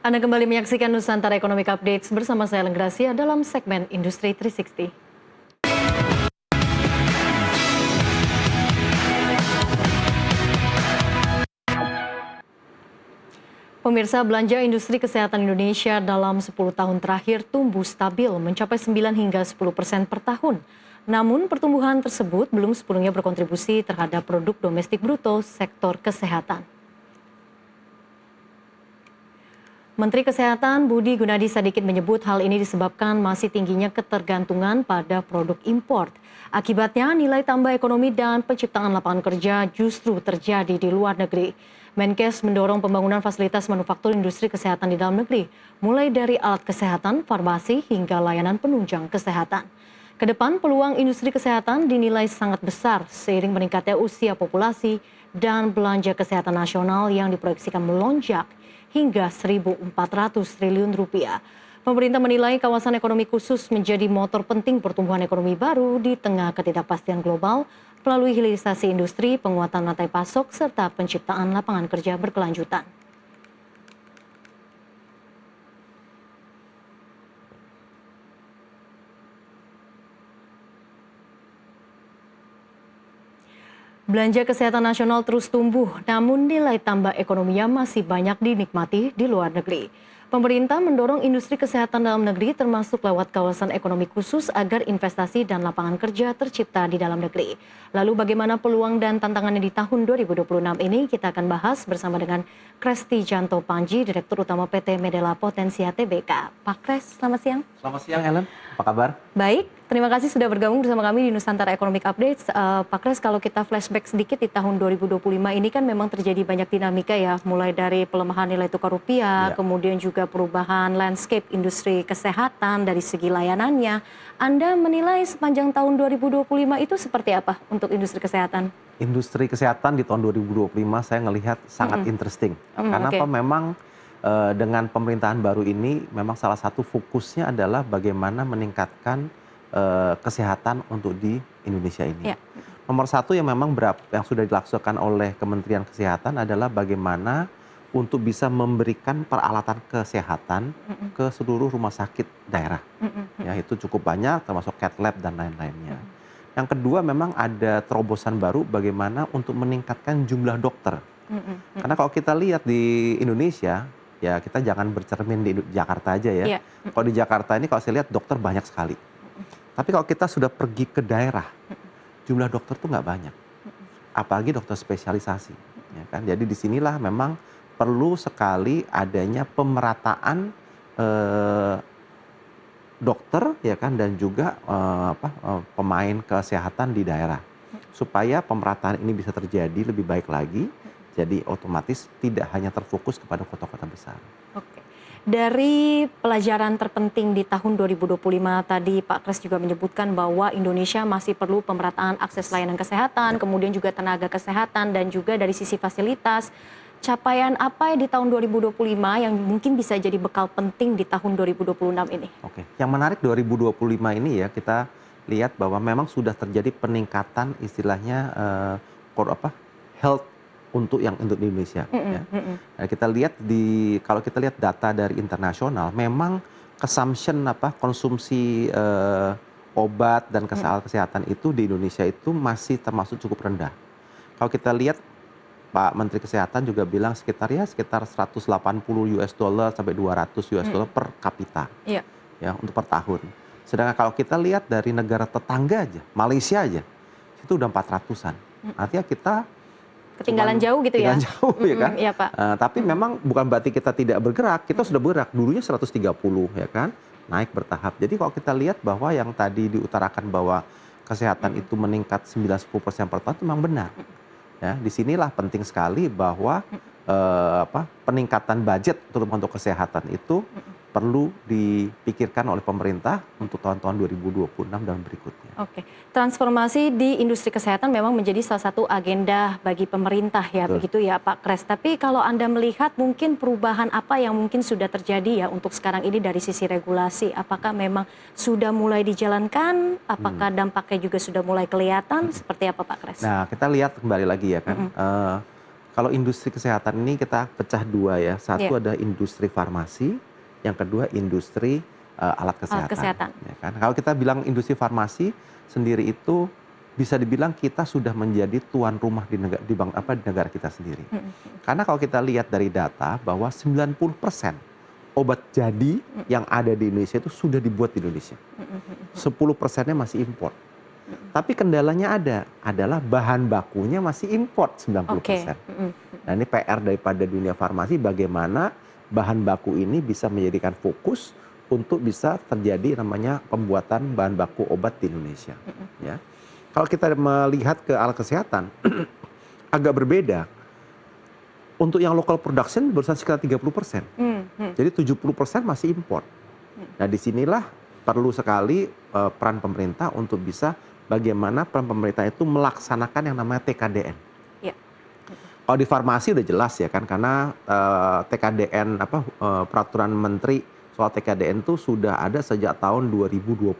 Anda kembali menyaksikan Nusantara Economic Updates bersama saya Lenggrasia dalam segmen Industri 360. Pemirsa, belanja industri kesehatan Indonesia dalam 10 tahun terakhir tumbuh stabil mencapai 9 hingga 10% per tahun. Namun pertumbuhan tersebut belum sepenuhnya berkontribusi terhadap produk domestik bruto sektor kesehatan. Menteri Kesehatan Budi Gunadi Sadikin menyebut hal ini disebabkan masih tingginya ketergantungan pada produk impor. Akibatnya nilai tambah ekonomi dan penciptaan lapangan kerja justru terjadi di luar negeri. Menkes mendorong pembangunan fasilitas manufaktur industri kesehatan di dalam negeri, mulai dari alat kesehatan, farmasi, hingga layanan penunjang kesehatan. Kedepan peluang industri kesehatan dinilai sangat besar seiring meningkatnya usia populasi dan belanja kesehatan nasional yang diproyeksikan melonjak hingga 1.400 triliun rupiah. Pemerintah menilai kawasan ekonomi khusus menjadi motor penting pertumbuhan ekonomi baru di tengah ketidakpastian global melalui hilirisasi industri, penguatan rantai pasok, serta penciptaan lapangan kerja berkelanjutan. Belanja kesehatan nasional terus tumbuh, namun nilai tambah ekonominya masih banyak dinikmati di luar negeri. Pemerintah mendorong industri kesehatan dalam negeri termasuk lewat kawasan ekonomi khusus agar investasi dan lapangan kerja tercipta di dalam negeri. Lalu bagaimana peluang dan tantangannya di tahun 2026 ini kita akan bahas bersama dengan Kresti Janto Panji, Direktur Utama PT Medela Potensia Tbk. Pak Kres, selamat siang. Selamat siang Ellen, apa kabar? Baik, terima kasih sudah bergabung bersama kami di Nusantara Economic Updates. Pak Kres, kalau kita flashback sedikit di tahun 2025 ini kan memang terjadi banyak dinamika ya, mulai dari pelemahan nilai tukar rupiah, kemudian juga perubahan landscape industri kesehatan dari segi layanannya. Anda menilai sepanjang tahun 2025 itu seperti apa untuk industri kesehatan? Industri kesehatan di tahun 2025 saya ngelihat sangat interesting. Karena apa memang dengan pemerintahan baru ini memang salah satu fokusnya adalah bagaimana meningkatkan kesehatan untuk di Indonesia ini. Nomor satu yang memang yang sudah dilaksanakan oleh Kementerian Kesehatan adalah bagaimana untuk bisa memberikan peralatan kesehatan ke seluruh rumah sakit daerah. Ya, itu cukup banyak termasuk cath lab dan lain-lainnya. Yang kedua memang ada terobosan baru bagaimana untuk meningkatkan jumlah dokter. Karena kalau kita lihat di Indonesia, ya kita jangan bercermin di Jakarta aja ya. Kalau di Jakarta ini kalau saya lihat dokter banyak sekali. Tapi kalau kita sudah pergi ke daerah, jumlah dokter tuh nggak banyak. Apalagi dokter spesialisasi. Ya kan? Jadi disinilah memang perlu sekali adanya pemerataan dokter ya kan dan juga pemain kesehatan di daerah supaya pemerataan ini bisa terjadi lebih baik lagi, jadi otomatis tidak hanya terfokus kepada kota-kota besar. Oke. Dari pelajaran terpenting di tahun 2025 tadi Pak Kres juga menyebutkan bahwa Indonesia masih perlu pemerataan akses layanan kesehatan, kemudian juga tenaga kesehatan dan juga dari sisi fasilitas. Capaian apa di tahun 2025 yang mungkin bisa jadi bekal penting di tahun 2026 ini? Oke, yang menarik 2025 ini ya kita lihat bahwa memang sudah terjadi peningkatan istilahnya health untuk di Indonesia. Nah, kita lihat kalau kita lihat data dari internasional, memang konsumsi obat dan kesehatan itu di Indonesia itu masih termasuk cukup rendah. Kalau kita lihat Pak Menteri Kesehatan juga bilang sekitar 180 US dollar sampai 200 US dollar per kapita ya untuk per tahun. Sedangkan kalau kita lihat dari negara tetangga aja, Malaysia aja, itu udah 400-an. Artinya kita ketinggalan jauh gitu ya? Ketinggalan jauh ya kan? Iya Pak. Tapi memang bukan berarti kita tidak bergerak, kita sudah bergerak. Dulunya 130 ya kan, naik bertahap. Jadi kalau kita lihat bahwa yang tadi diutarakan bahwa kesehatan itu meningkat 9-10% per tahun itu memang benar. Ya, disinilah penting sekali bahwa peningkatan budget terutama untuk kesehatan itu perlu dipikirkan oleh pemerintah untuk tahun-tahun 2026 dan berikutnya. Oke, transformasi di industri kesehatan memang menjadi salah satu agenda bagi pemerintah ya, begitu ya Pak Kres. Tapi kalau Anda melihat mungkin perubahan apa yang mungkin sudah terjadi ya untuk sekarang ini dari sisi regulasi, apakah memang sudah mulai dijalankan, apakah dampaknya juga sudah mulai kelihatan, seperti apa Pak Kres? Nah, kita lihat kembali lagi ya kan, Kalau industri kesehatan ini kita pecah dua ya. Satu ada industri farmasi, yang kedua industri alat Alat kesehatan. kesehatan. Ya kan? Kalau kita bilang industri farmasi sendiri itu bisa dibilang kita sudah menjadi tuan rumah di negara kita sendiri. Karena kalau kita lihat dari data bahwa 90% obat jadi yang ada di Indonesia itu sudah dibuat di Indonesia. 10%-nya masih impor. Tapi kendalanya adalah bahan bakunya masih import 90%. Nah ini PR daripada dunia farmasi, bagaimana bahan baku ini bisa menjadikan fokus untuk bisa terjadi namanya pembuatan bahan baku obat di Indonesia. Ya. Kalau kita melihat ke alat kesehatan, agak berbeda. Untuk yang local production barusan sekitar 30%. Jadi 70% masih import. Nah disinilah perlu sekali peran pemerintah untuk bisa bagaimana peran pemerintah itu melaksanakan yang namanya TKDN. Ya. Kalau di farmasi udah jelas ya kan, karena TKDN peraturan menteri soal TKDN itu sudah ada sejak tahun 2020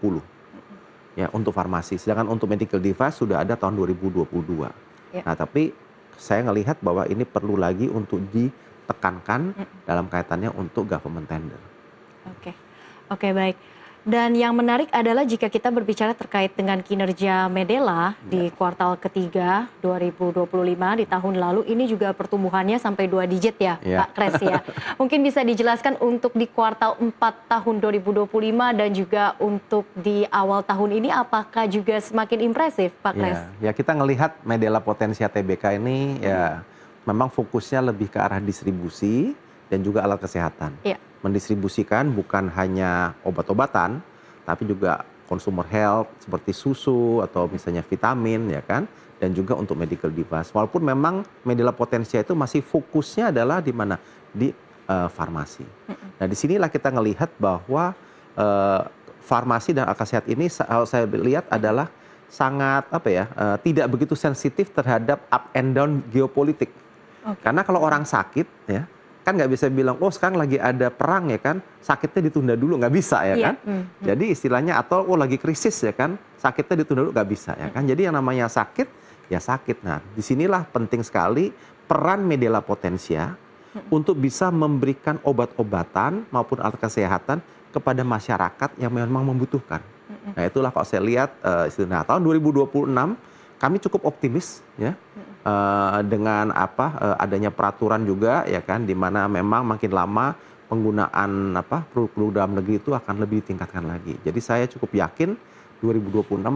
ya untuk farmasi. Sedangkan untuk medical device sudah ada tahun 2022. Ya. Nah tapi saya ngelihat bahwa ini perlu lagi untuk ditekankan dalam kaitannya untuk government tender. Oke, baik. Dan yang menarik adalah jika kita berbicara terkait dengan kinerja Medela di kuartal ketiga 2025 di tahun lalu, ini juga pertumbuhannya sampai 2 digit ya, Pak Kres ya. Mungkin bisa dijelaskan untuk di kuartal 4 tahun 2025 dan juga untuk di awal tahun ini apakah juga semakin impresif, Pak Kres? Ya kita ngelihat Medela Potensia Tbk ini ya memang fokusnya lebih ke arah distribusi dan juga alat kesehatan. Mendistribusikan bukan hanya obat-obatan, tapi juga consumer health seperti susu atau misalnya vitamin ya kan, dan juga untuk medical device. Walaupun memang Medela Potensia itu masih fokusnya adalah di mana? Di farmasi. Nah disinilah kita ngelihat bahwa farmasi dan alat kesehatan ini kalau saya lihat adalah sangat tidak begitu sensitif terhadap up and down geopolitik. Karena kalau orang sakit ya kan nggak bisa bilang, oh sekarang lagi ada perang ya kan, sakitnya ditunda dulu, nggak bisa ya kan. Jadi istilahnya atau lagi krisis ya kan, sakitnya ditunda dulu, nggak bisa ya kan. Jadi yang namanya sakit, ya sakit. Nah disinilah penting sekali peran Medela Potensia untuk bisa memberikan obat-obatan maupun alat kesehatan kepada masyarakat yang memang membutuhkan. Nah itulah kalau saya lihat, tahun 2026 kami cukup optimis ya. Dengan adanya peraturan juga ya kan, di mana memang makin lama penggunaan produk-produk dalam negeri itu akan lebih ditingkatkan lagi. Jadi saya cukup yakin 2026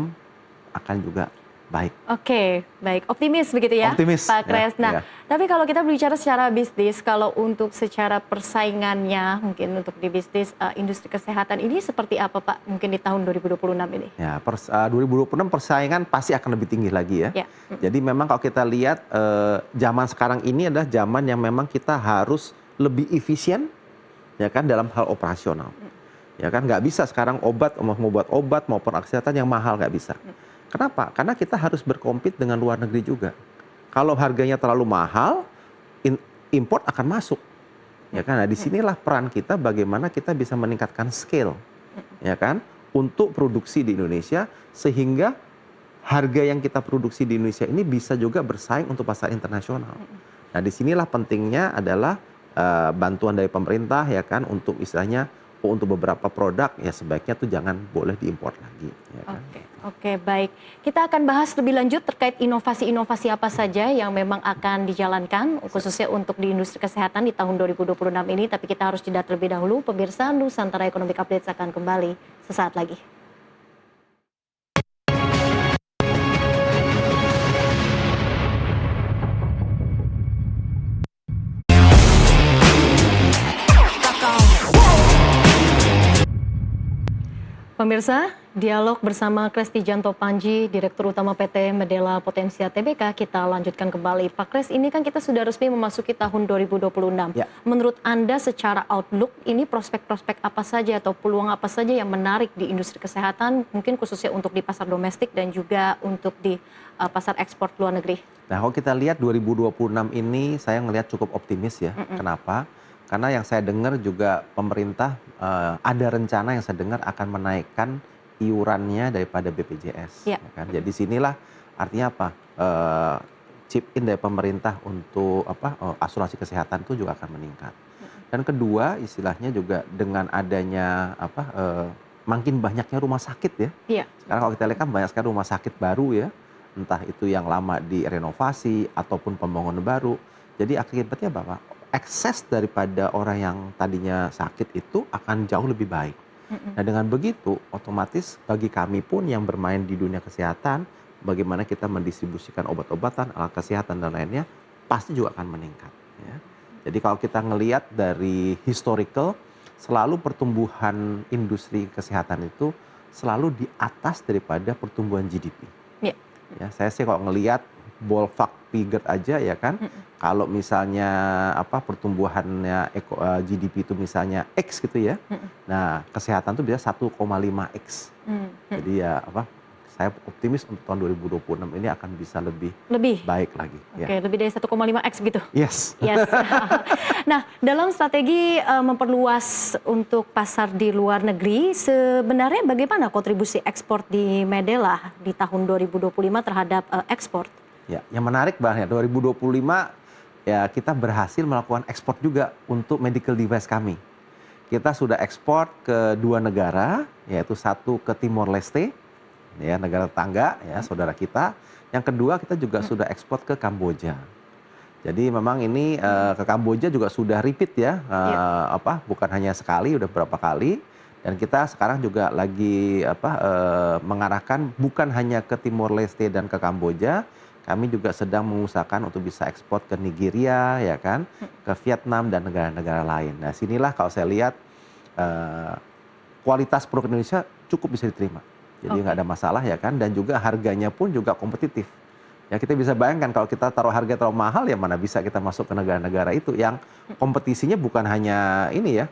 akan juga baik. Oke, baik. Optimis begitu ya, Optimis, Pak Kres. ya. Tapi kalau kita berbicara secara bisnis, kalau untuk secara persaingannya, mungkin untuk di bisnis industri kesehatan ini seperti apa Pak, mungkin di tahun 2026 ini? Ya, 2026 persaingan pasti akan lebih tinggi lagi ya. Jadi memang kalau kita lihat zaman sekarang ini adalah zaman yang memang kita harus lebih efisien ya kan dalam hal operasional. Ya kan nggak bisa sekarang mau buat obat maupun alat kesehatan yang mahal, nggak bisa. Kenapa? Karena kita harus berkompet dengan luar negeri juga. Kalau harganya terlalu mahal, import akan masuk. Ya kan? Nah, disinilah peran kita bagaimana kita bisa meningkatkan scale, ya kan, untuk produksi di Indonesia sehingga harga yang kita produksi di Indonesia ini bisa juga bersaing untuk pasar internasional. Nah, disinilah pentingnya adalah bantuan dari pemerintah ya kan untuk istilahnya untuk beberapa produk ya sebaiknya tuh jangan boleh diimpor lagi. Ya kan? Oke, baik. Kita akan bahas lebih lanjut terkait inovasi-inovasi apa saja yang memang akan dijalankan khususnya untuk di industri kesehatan di tahun 2026 ini. Tapi kita harus jeda terlebih dahulu. Pemirsa, Nusantara Economic Update akan kembali sesaat lagi. Pemirsa, dialog bersama Kres Tijanto Panji, Direktur Utama PT Medela Potensia Tbk, kita lanjutkan kembali. Pak Kres, ini kan kita sudah resmi memasuki tahun 2026. Menurut Anda secara outlook, ini prospek-prospek apa saja atau peluang apa saja yang menarik di industri kesehatan, mungkin khususnya untuk di pasar domestik dan juga untuk di pasar ekspor luar negeri? Nah, kalau kita lihat 2026 ini saya ngelihat cukup optimis ya. Kenapa? Karena yang saya dengar juga pemerintah ada rencana yang saya dengar akan menaikkan iurannya daripada BPJS. Ya kan? Jadi sinilah artinya apa? chip in dari pemerintah untuk asuransi kesehatan itu juga akan meningkat. Dan kedua, istilahnya juga dengan adanya makin banyaknya rumah sakit ya. Iya. Sekarang kalau kita lihat kan banyak sekali rumah sakit baru ya, entah itu yang lama direnovasi ataupun pembangunan baru. Jadi akibatnya apa? Akses daripada orang yang tadinya sakit itu akan jauh lebih baik. Nah dengan begitu, otomatis bagi kami pun yang bermain di dunia kesehatan, bagaimana kita mendistribusikan obat-obatan, alat kesehatan dan lainnya, pasti juga akan meningkat. Ya. Jadi kalau kita ngelihat dari historical, selalu pertumbuhan industri kesehatan itu selalu di atas daripada pertumbuhan GDP. Iya. Ya, saya sih kalau ngelihat ballpark figure aja ya kan, kalau misalnya pertumbuhannya GDP itu misalnya X gitu ya, nah kesehatan itu bisa 1,5X. Jadi ya saya optimis untuk tahun 2026 ini akan bisa lebih baik lagi. Oke, lebih dari 1,5X gitu? Yes. Nah, dalam strategi memperluas untuk pasar di luar negeri, sebenarnya bagaimana kontribusi ekspor di Medela di tahun 2025 terhadap ekspor? Ya, yang menarik banget ya, 2025 ya kita berhasil melakukan ekspor juga untuk medical device kami. Kita sudah ekspor ke 2 negara, yaitu satu ke Timor Leste, ya negara tetangga ya saudara kita. Yang kedua kita juga sudah ekspor ke Kamboja. Jadi memang ini ke Kamboja juga sudah repeat ya, bukan hanya sekali, udah beberapa kali. Dan kita sekarang juga lagi mengarahkan bukan hanya ke Timor Leste dan ke Kamboja, kami juga sedang mengusahakan untuk bisa ekspor ke Nigeria ya kan, ke Vietnam dan negara-negara lain. Nah sinilah kalau saya lihat kualitas produk Indonesia cukup bisa diterima. Jadi nggak ada masalah ya kan, dan juga harganya pun juga kompetitif. Ya kita bisa bayangkan kalau kita taruh harga terlalu mahal ya mana bisa kita masuk ke negara-negara itu yang kompetisinya bukan hanya ini ya,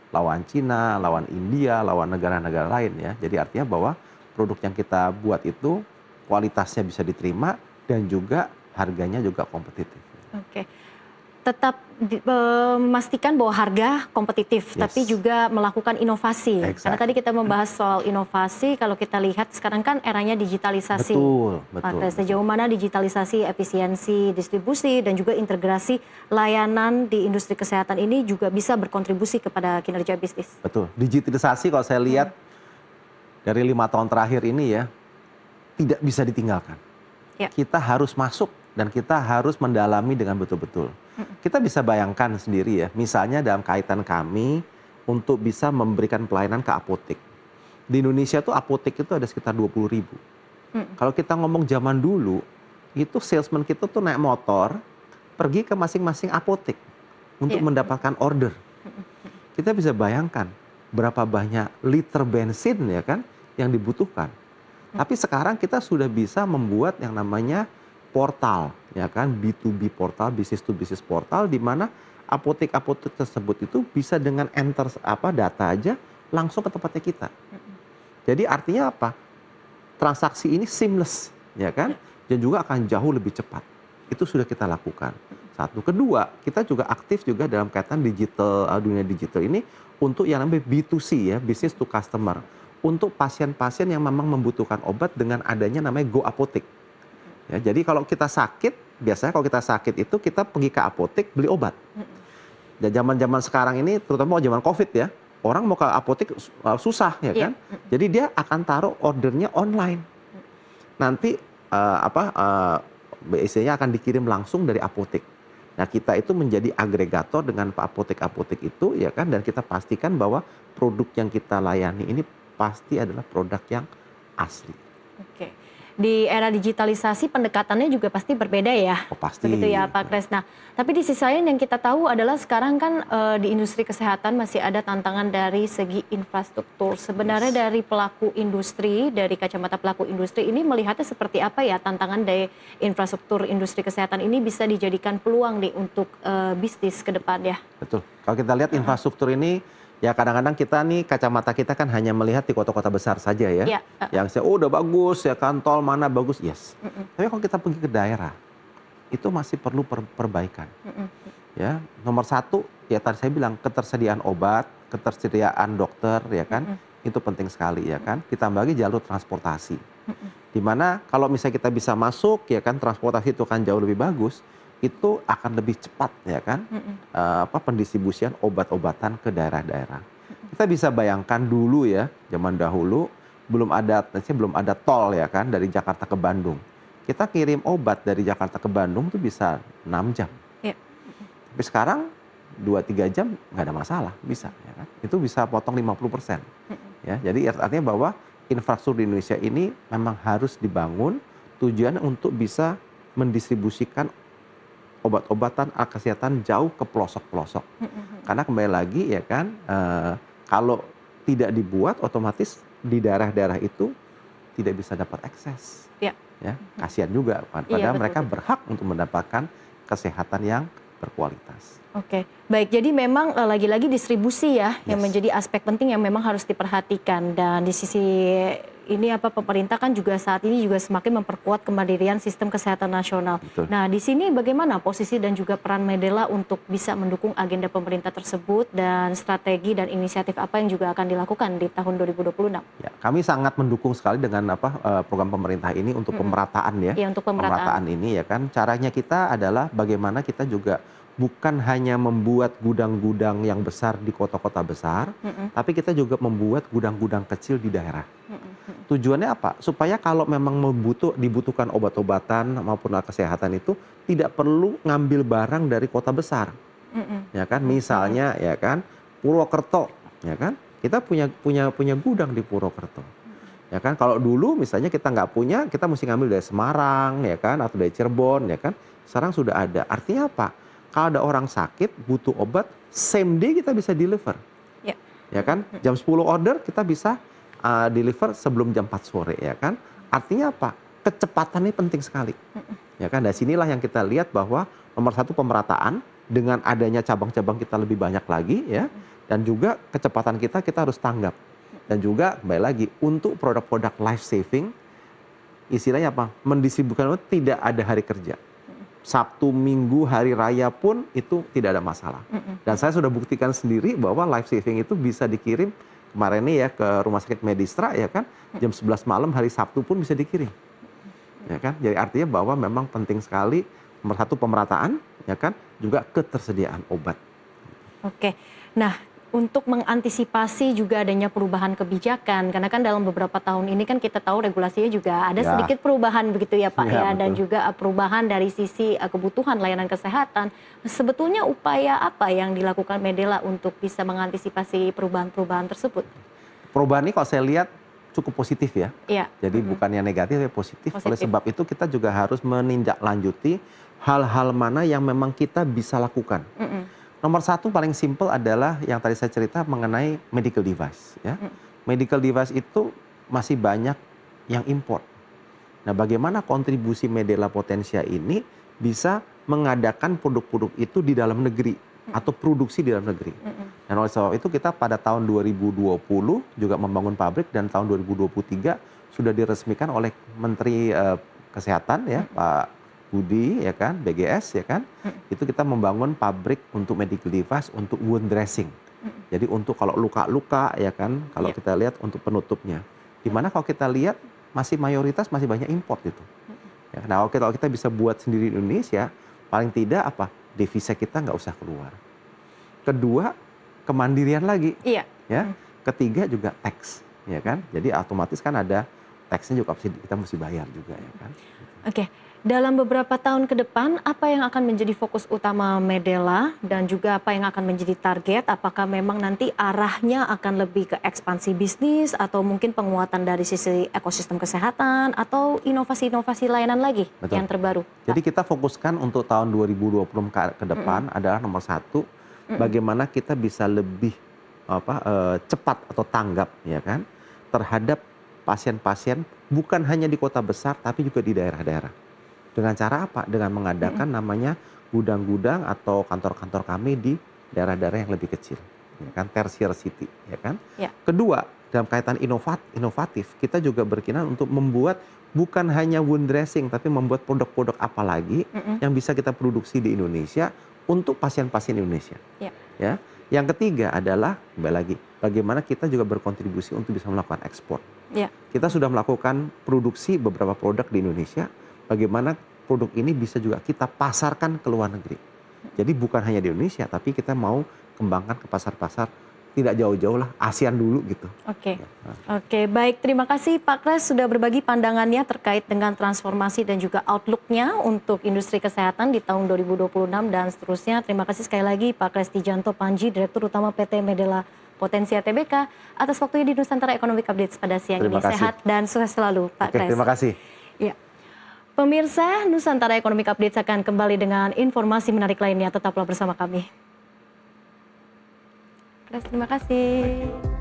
lawan Cina, lawan India, lawan negara-negara lain ya. Jadi artinya bahwa produk yang kita buat itu kualitasnya bisa diterima dan juga harganya juga kompetitif. Oke. Tetap memastikan bahwa harga kompetitif, tapi juga melakukan inovasi. Karena tadi kita membahas soal inovasi, kalau kita lihat sekarang kan eranya digitalisasi. Betul. Sejauh mana digitalisasi, efisiensi, distribusi, dan juga integrasi layanan di industri kesehatan ini juga bisa berkontribusi kepada kinerja bisnis. Betul. Digitalisasi kalau saya lihat dari 5 tahun terakhir ini ya, tidak bisa ditinggalkan. Ya. Kita harus masuk dan kita harus mendalami dengan betul-betul. Kita bisa bayangkan sendiri ya, misalnya dalam kaitan kami untuk bisa memberikan pelayanan ke apotek. Di Indonesia tuh apotek itu ada sekitar 20.000. Kalau kita ngomong zaman dulu, itu salesman kita tuh naik motor, pergi ke masing-masing apotek untuk mendapatkan order. Kita bisa bayangkan berapa banyak liter bensin ya kan yang dibutuhkan. Tapi sekarang kita sudah bisa membuat yang namanya portal, ya kan, B2B portal, business to business portal, di mana apotek-apotek tersebut itu bisa dengan enter data aja langsung ke tempatnya kita. Jadi artinya apa? Transaksi ini seamless, ya kan, dan juga akan jauh lebih cepat. Itu sudah kita lakukan. Satu, kedua, kita juga aktif juga dalam kaitan digital, dunia digital ini untuk yang namanya B2C ya, business to customer, untuk pasien-pasien yang memang membutuhkan obat dengan adanya namanya Go Apotek. Ya, jadi kalau kita sakit, biasanya kalau kita sakit itu kita pergi ke apotek beli obat. Dan zaman-zaman sekarang ini, terutama zaman COVID ya, orang mau ke apotek susah ya kan. Jadi dia akan taruh ordernya online. Nanti BIC-nya akan dikirim langsung dari apotek. Nah kita itu menjadi agregator dengan apotek-apotek itu ya kan, dan kita pastikan bahwa produk yang kita layani ini pasti adalah produk yang asli. Oke. Di era digitalisasi pendekatannya juga pasti berbeda ya. Oh, pasti. Begitu ya Pak Kres. Nah, tapi di sisi lain yang kita tahu adalah sekarang kan di industri kesehatan masih ada tantangan dari segi infrastruktur. Sebenarnya dari pelaku industri, dari kacamata pelaku industri ini melihatnya seperti apa ya tantangan dari infrastruktur industri kesehatan ini bisa dijadikan peluang nih untuk bisnis ke depan ya. Betul. Kalau kita lihat infrastruktur ini, ya kadang-kadang kita nih kacamata kita kan hanya melihat di kota-kota besar saja ya. Yang udah bagus ya kan, tol mana bagus, yes. Tapi kalau kita pergi ke daerah, itu masih perlu perbaikan. Ya, nomor satu ya tadi saya bilang ketersediaan obat, ketersediaan dokter ya kan, itu penting sekali ya kan. Ditambah lagi jalur transportasi. Dimana kalau misalnya kita bisa masuk ya kan, transportasi itu akan jauh lebih bagus, itu akan lebih cepat ya kan, pendistribusian obat-obatan ke daerah-daerah. Kita bisa bayangkan dulu ya, zaman dahulu belum ada tol ya kan dari Jakarta ke Bandung. Kita kirim obat dari Jakarta ke Bandung itu bisa 6 jam. Ya. Tapi sekarang 2-3 jam nggak ada masalah, bisa ya kan. Itu bisa potong 50%. Ya, jadi artinya bahwa infrastruktur di Indonesia ini memang harus dibangun tujuan untuk bisa mendistribusikan obat-obatan alat kesehatan jauh ke pelosok-pelosok. Karena kembali lagi ya kan, kalau tidak dibuat otomatis di daerah-daerah itu tidak bisa dapat akses. Ya. Ya, kasihan juga padahal mereka berhak untuk mendapatkan kesehatan yang berkualitas. Oke, baik. Jadi memang lagi-lagi distribusi ya yang menjadi aspek penting yang memang harus diperhatikan. Dan di sisi ini pemerintah kan juga saat ini juga semakin memperkuat kemandirian sistem kesehatan nasional. Betul. Nah, di sini bagaimana posisi dan juga peran Medela untuk bisa mendukung agenda pemerintah tersebut dan strategi dan inisiatif apa yang juga akan dilakukan di tahun 2026? Ya, kami sangat mendukung sekali dengan program pemerintah ini untuk pemerataan ya. Iya, untuk pemerataan ini ya kan. Caranya kita adalah bagaimana kita juga bukan hanya membuat gudang-gudang yang besar di kota-kota besar, tapi kita juga membuat gudang-gudang kecil di daerah. Tujuannya apa? Supaya kalau memang dibutuhkan obat-obatan maupun alat kesehatan itu tidak perlu ngambil barang dari kota besar. Ya kan, misalnya ya kan Purwokerto, ya kan? Kita punya gudang di Purwokerto. Ya kan, kalau dulu misalnya kita nggak punya, kita mesti ngambil dari Semarang, ya kan, atau dari Cirebon, ya kan. Sekarang sudah ada. Artinya apa? Kalau ada orang sakit butuh obat, same day kita bisa deliver. Ya kan? Jam 10 order kita bisa deliver sebelum jam 4 sore ya kan. Artinya apa? Kecepatan ini penting sekali. Ya kan? Dari sinilah yang kita lihat bahwa nomor satu pemerataan dengan adanya cabang-cabang kita lebih banyak lagi ya. Dan juga kecepatan kita harus tanggap. Dan juga kembali lagi untuk produk-produk life saving istilahnya apa? Mendistribusikan tidak ada hari kerja. Sabtu, Minggu, hari raya pun itu tidak ada masalah. Dan saya sudah buktikan sendiri bahwa life saving itu bisa dikirim kemarin ini ya ke Rumah Sakit Medistra ya kan, jam 11 malam hari Sabtu pun bisa dikirim. Ya kan? Jadi artinya bahwa memang penting sekali nomor satu pemerataan ya kan, juga ketersediaan obat. Oke. Nah, untuk mengantisipasi juga adanya perubahan kebijakan, karena kan dalam beberapa tahun ini kan kita tahu regulasinya juga ada sedikit perubahan begitu ya Pak ya, dan juga perubahan dari sisi kebutuhan layanan kesehatan. Sebetulnya upaya apa yang dilakukan Medela untuk bisa mengantisipasi perubahan-perubahan tersebut? Perubahan ini kalau saya lihat cukup positif ya. Iya. Jadi bukan yang negatif, tapi positif. Oleh sebab itu kita juga harus menindaklanjuti hal-hal mana yang memang kita bisa lakukan. Nomor satu paling simple adalah yang tadi saya cerita mengenai medical device. Ya. Medical device itu masih banyak yang import. Nah, bagaimana kontribusi Medela Potensia ini bisa mengadakan produk-produk itu di dalam negeri atau produksi di dalam negeri. Dan oleh sebab itu kita pada tahun 2020 juga membangun pabrik dan tahun 2023 sudah diresmikan oleh Menteri Kesehatan ya Pak Budi ya kan, BGS ya kan, itu kita membangun pabrik untuk medical device untuk wound dressing. Jadi untuk kalau luka-luka ya kan, kalau kita lihat untuk penutupnya. Dimana kalau kita lihat mayoritas masih banyak import itu. Ya, nah kalau kita bisa buat sendiri di Indonesia, paling tidak devisa kita nggak usah keluar. Kedua, kemandirian lagi. Iya. Ya. Ketiga juga tax, ya kan. Jadi otomatis kan ada taxnya juga kita mesti bayar juga ya kan. Oke. Dalam beberapa tahun ke depan, apa yang akan menjadi fokus utama Medela dan juga apa yang akan menjadi target? Apakah memang nanti arahnya akan lebih ke ekspansi bisnis atau mungkin penguatan dari sisi ekosistem kesehatan atau inovasi-inovasi layanan lagi yang terbaru? Jadi kita fokuskan untuk tahun 2020 ke depan adalah nomor satu, bagaimana kita bisa lebih cepat atau tanggap ya kan terhadap pasien-pasien bukan hanya di kota besar tapi juga di daerah-daerah. Dengan cara apa? Dengan mengadakan namanya gudang-gudang atau kantor-kantor kami di daerah-daerah yang lebih kecil, ya kan, tertiary city, ya kan. Ya. Kedua, dalam kaitan inovatif, kita juga berkeinginan untuk membuat bukan hanya wound dressing, tapi membuat produk-produk apa lagi yang bisa kita produksi di Indonesia untuk pasien-pasien Indonesia. Ya. Ya. Yang ketiga adalah kembali lagi, bagaimana kita juga berkontribusi untuk bisa melakukan ekspor. Ya. Kita sudah melakukan produksi beberapa produk di Indonesia, bagaimana produk ini bisa juga kita pasarkan ke luar negeri. Jadi bukan hanya di Indonesia, tapi kita mau kembangkan ke pasar-pasar tidak jauh-jauh lah, ASEAN dulu gitu. Oke. Ya. Oke, baik. Terima kasih Pak Kres sudah berbagi pandangannya terkait dengan transformasi dan juga outlook-nya untuk industri kesehatan di tahun 2026 dan seterusnya. Terima kasih sekali lagi Pak Kres Tijanto Panji, Direktur Utama PT Medela Potensia Tbk, atas waktunya di Nusantara Economic Updates pada siang ini. Sehat dan sukses selalu Pak Kres. Terima kasih. Ya. Pemirsa, Nusantara Economic Updates akan kembali dengan informasi menarik lainnya. Tetaplah bersama kami. Terima kasih.